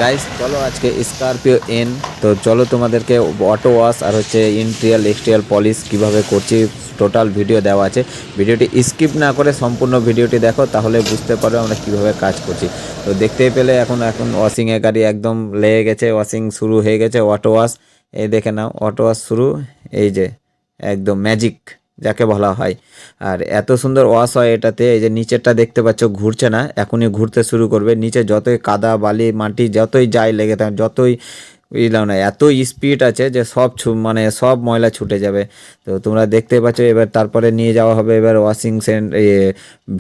Guys চলো আজকে Scorpio N, তো চলো তোমাদেরকে অটো ওয়াশ আর হচ্ছে ইন্টেরিয়াল এক্সটেরিয়াল পলিশ কিভাবে করছি টোটাল ভিডিও দেওয়া আছে। ভিডিওটি স্কিপ না করে সম্পূর্ণ ভিডিওটি দেখো, তাহলে বুঝতে পারো আমরা কিভাবে কাজ করছি। তো দেখতেই পেলে এখন এখন ওয়াশিংয়ের গাড়ি একদম লেগে গেছে, ওয়াশিং শুরু হয়ে গেছে। অটো ওয়াশ এই দেখে নাও, অটো ওয়াশ শুরু। এই যে একদম ম্যাজিক যাকে বলা হয়। আর এত সুন্দর ওয়াশ হয় এটাতে। এই যে নিচেরটা দেখতে পাচ্ছ ঘুরছে না, এখনই ঘুরতে শুরু করবে। নিচে যতই কাদা বালি মাটি যতই যায় লেগে থাকে, যতই বুঝলাম না, এত স্পিড আছে যে সব মানে সব ময়লা ছুটে যাবে। তো তোমরা দেখতে পাচ্ছ এবার তারপরে নিয়ে যাওয়া হবে এবার ওয়াশিং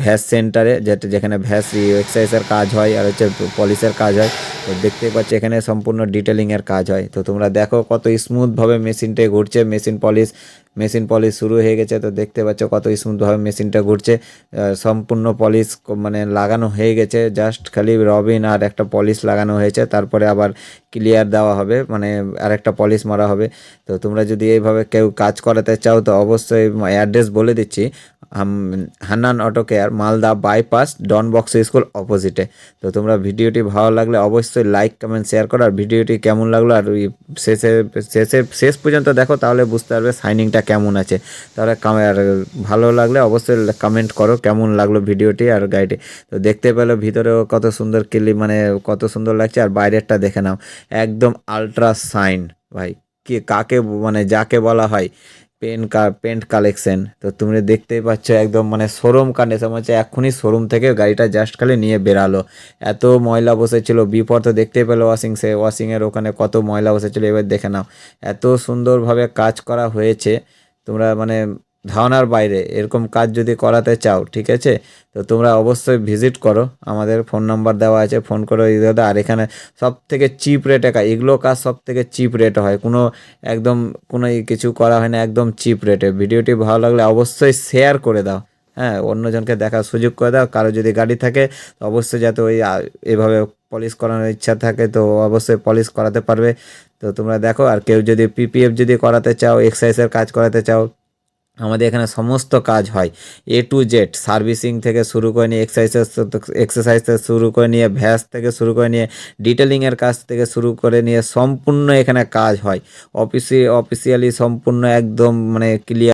ভ্যাস সেন্টারে, যেখানে ভ্যাস এক্সারসাইজের কাজ হয় আর হচ্ছে পলিশের কাজ হয়। তো দেখতে পাচ্ছ এখানে সম্পূর্ণ ডিটেলিংয়ের কাজ হয়। তো তোমরা দেখো কত স্মুথভাবে মেশিনটা ঘুরছে। মেশিন পলিশ শুরু হয়ে গেছে। তো দেখতে পাচ্ছ কত স্মুথভাবে মেশিনটা ঘুরছে। সম্পূর্ণ পলিশ মানে লাগানো হয়ে গেছে, জাস্ট খালি রবিন আর একটা পলিশ লাগানো হয়েছে, তারপরে আবার ক্লিয়ার দেওয়া হবে, মানে আরেকটা পলিশ মারা হবে। তো তোমরা যদি এইভাবে কেউ কাজ করাতে চাও তো অবশ্যই অ্যাড্রেস বলে দিচ্ছি। Hannan auto care, Malda bypass, Don বক্স স্কুল অপোজিটে। তো তোমরা ভিডিওটি ভালো লাগলে অবশ্যই লাইক কমেন্ট শেয়ার করো। আর ভিডিওটি কেমন লাগলো আর শেষে শেষ পর্যন্ত দেখো, তাহলে বুঝতে পারবে শাইনিংটা কেমন আছে। তাহলে আর ভালো লাগলে অবশ্যই কমেন্ট করো কেমন লাগলো ভিডিওটি আর গাইডে। তো দেখতে পেলো ভিতরেও কত সুন্দর মানে কত সুন্দর লাগছে। আর বাইরেরটা দেখে নাও, একদম আলট্রা শাইন ভাই। কি কাকে মানে যাকে বলা হয় পেন্ট কালেকশন। তো তুমি দেখতেই পাচ্ছ একদম মানে শোরুম কন্ডিশন, হচ্ছে এক্ষুনি শোরুম থেকে গাড়িটা জাস্ট খালি নিয়ে বেরালো। এত ময়লা বসেছিল বিপর, তো দেখতেই পেলো ওয়াশিংয়ের ওখানে কত ময়লা বসেছিল। এবার দেখে নাও এত সুন্দরভাবে কাজ করা হয়েছে, তোমরা মানে ধারণার বাইরে। এরকম কাজ যদি করাতে চাও, ঠিক আছে, তো তোমরা অবশ্যই ভিজিট করো। আমাদের ফোন নাম্বার দেওয়া আছে, ফোন করো। আর এখানে সব থেকে চিপ রেটে কাজ, এগুলো কাজ সব থেকে চিপ রেটে হয়। একদম কোনো কিছু করা হয় না, একদম চিপ রেটে। ভিডিওটি ভালো লাগলে অবশ্যই শেয়ার করে দাও। হ্যাঁ, অন্যজনকে দেখার সুযোগ করে দাও। কারো যদি গাড়ি থাকে তো অবশ্যই, যাতে ওই এভাবে পলিশ করানোর ইচ্ছা থাকে তো অবশ্যই পলিশ করাতে পারবে। তো তোমরা দেখো। আর কেউ যদি পিপিএফ যদি করাতে চাও, এক্সারসাইজের কাজ করাতে চাও, আমাদের এখানে সমস্ত কাজ হয়। A to Z সার্ভিসিং থেকে শুরু করে নিয়ে এক্সারসাইজ থেকে শুরু করে নিয়ে ভ্যাস থেকে শুরু করে নিয়ে ডিটেলিংয়ের কাজ থেকে শুরু করে নিয়ে সম্পূর্ণ এখানে কাজ হয়। অফিসিয়ালি সম্পূর্ণ একদম মানে ক্লিয়ার।